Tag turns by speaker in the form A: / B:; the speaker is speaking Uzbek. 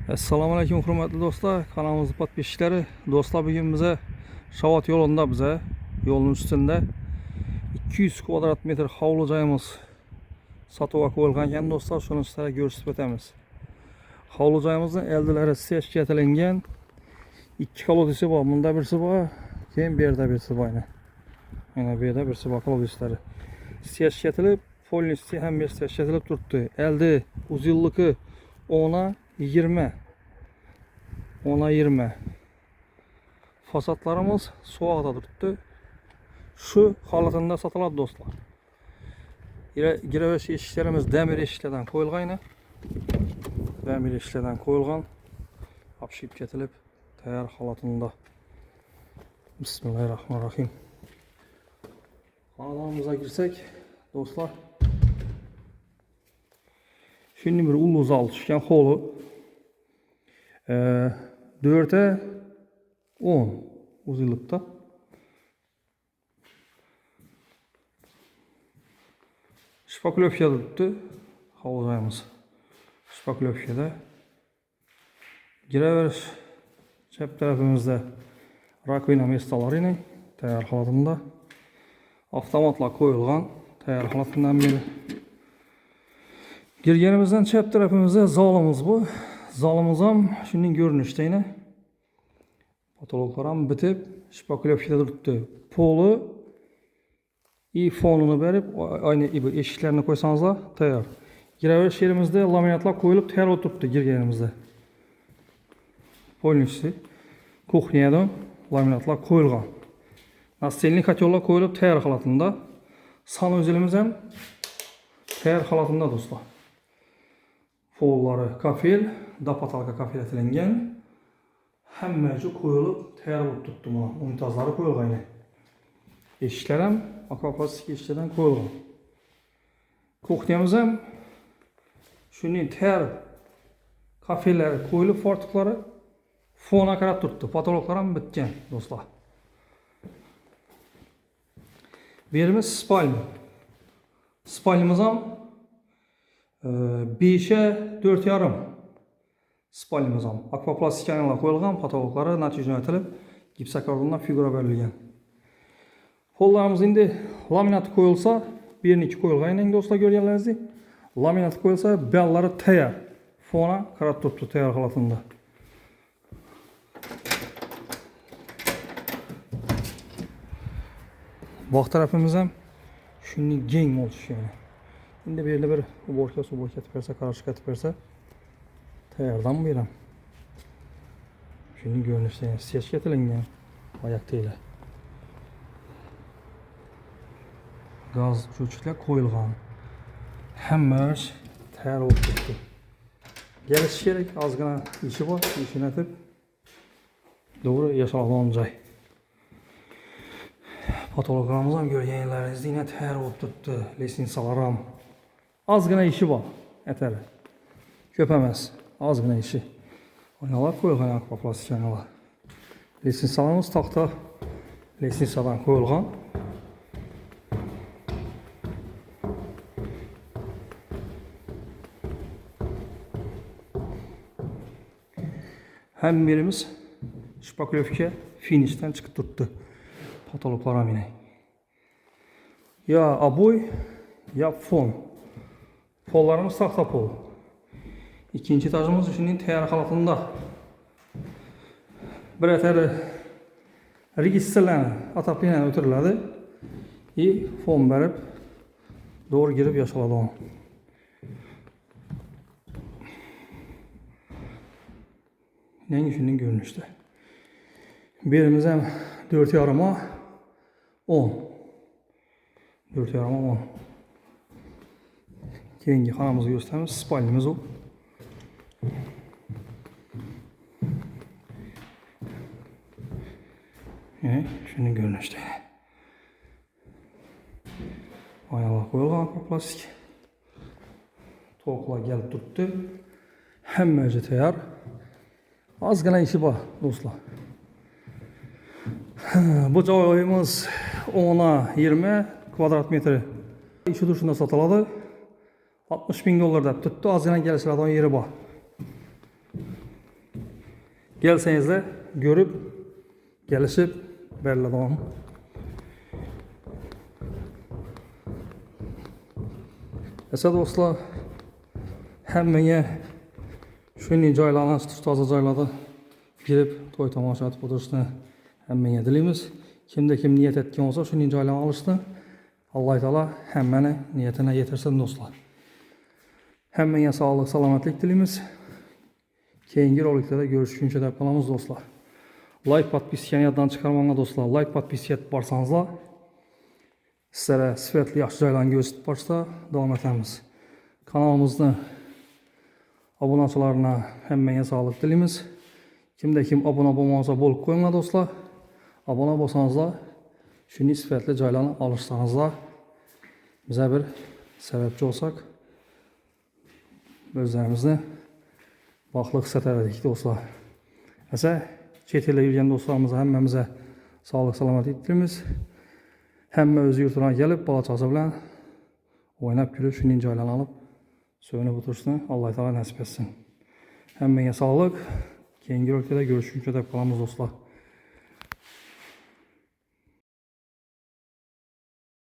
A: Assalomu alaykum hurmatli do'stlar, kanalimiz podpисчиklari. Do'stlar, bugun bize Shavot yo'lida yo'lning ustida 200 kvadrat metr hovli joyimiz sotuvga qo'yilgan ekan do'stlar, shuni sizlarga ko'rsatib o'tamiz. Hovli joyimizning eldilari sechga etilingan. Ikki kolodisi bor. Bunda birisi bor, keyin bu yerda birisi bor. Mana bu yerda birisi bor kolodislari. Sechga etilib, polnisti ham sechga etilib turibdi. Eldi uzunligi 10 20. Fasadlarımız soğukda durdu. Şu halatında satılады dostlar. Gireveş eşiklerimiz demir eşiklerden koyulğayna. Demir eşiklerden koyulğan. Apşıyıp getilip tayar halatında. Bismillahirrahmanirrahim. Halatımıza girsek dostlar. Şimdi bir ulu zal düşken holu. 4'e 10 uzunlukta. Şpakulövkede tuttu havuzayımız. Şpakulövkede. Girever cep tarafımızda rakvina mestaları ile tayar halatında. Avtomatla koyulgan tayar halatından beri. Girgenimizden cep tarafımızda zalımız bu. Zalımızam şunun görünüşte yine. Patologlaram bitip şpakulövkede durdu. Polu i fonunu verip aynı eşiklerini koysanızlar tayar. Girever yerimizde laminatlar koyulup tayar oturttu girgenimizde. Polnisi kuxniyada laminatlar koyulgan. Nastelnik katyolar koyulup tayar halatında. San özelimiz hem tayar halatında dostlar. Polları kafel, dapatalka kafel etilingen. Hemmeci koyulup tayar olup tuttu buna. Unitazları koyulgan yine. Eşikler hem akvaplastik eşiklerden koyulgan. Kuxniyamız hem şunun tayar kafeleri koyulup fortukları fona karab tuttu. Patologlar hem bitken dostlar. Birimiz spalmi. Spalmimiz hem 5'e 4,5 spalmimiz ham akvaplastik kanalga qo'yilgan, patologlari natijada etilib gipsokardondan figura berilgan. Pollarimiz endi laminat qo'yilsa, 1-2 qo'yilgan do'stlar ko'rganlaringizdek. Laminat qo'yilsa, bellari tayyor. Fona qarab turibdi tayyor holatida. Boq tarafimiz ham shunday keng bo'lishgan. Endi bu yerda bir uborka ketib bersa, qarashib ketib bersa, tayyordan beraman. Shuni görünüşte sechga etilingan oyoq teylar. Gaz cho'chiklar qo'yilgan. Hamma ish tayyor bo'lib ketdi. Kelish kerak, ozgina ishi bor, ishini etib to'g'ri yashalgan joy. Patologlarimiz ham ko'rganlaringizdek yine tayyor bo'lib turibdi. Lesnitsalar ham ozgina ishi bor, etari. Ko'p emas, ozgina ishi. Oynalar koyulgan akvaplastik oynalar. Lesnitsalarimiz taxta lesnitsadan koyulgan. Hem birimiz şpakulövke finishten çıkıp tuttu. Patologlar ham yine. Ya aboy ya fon. Pollarımız taxta pol. İkinci etajımız üçün tayar halatında. Bir eteri registrlərini atap ilə ötürülədi. Fon verip doğru girip yaşaladı onu. Neyini üçün görünüşte. Birimiz hem 4,5'a 10. 4,5'a 10. Keyingi xonamızı gösterimiz spalnimiz o. Şunun görünüşte. Aynalar koyulgan akvaplastik. Toklar gelip tuttu. Hemmeci tayyor. Azgina işi var dostlar. Bu joyimiz 10'a 20 kvadrat metre. İşi dışında satılады. 60 bin dolar deb tuttu. Azgina kelishiladigan yeri bor. Gelseniz görüp, gelişip belirledi onu. Esa dostlar, həmməyə şunun joylarını açdıq, taza joylarda girib toy tamaşa etib oturuşunu həmməyə dilimiz. Kimdə kim niyet etken olsa şunun joylarını alışdı. Allah Teala həmməni niyetine yetirsin dostlar. Həmməyə sağlık, salametlik dilimiz. Keyingi roliklərdə görüşünce de yapalımız dostlar. Like, подписчикəni yaddan çıxarmağına dostlar. Like, подписчик etib barsanızlar. Sizlərə sifətli yaxşı joylarını göstərib barsa davam etəmiz. Kanalımızda abonaçılarına həmməyə sağlık dilimiz. Kimdə kim abone olmasa bol koyunlar dostlar. Abone olsanızlar, şunu sifətli joylarını alırsanızlar, bizə bir səbəbçi olsaq, özlərimizni baxlıq sətərədik dostlar. Əsə, çet ilə yürüyən dostlarımıza, həmməmizə sağlık, salamatlik dilimiz. Həmmə öz yurtuna gəlib, balacası bilən oynab gülüb, şunun joylarını alıb, söyünüb otursun, Allah Teala nəsib etsin. Həmməyə sağlık, keyingi roliklərdə görüşüncə də qalamız dostlar.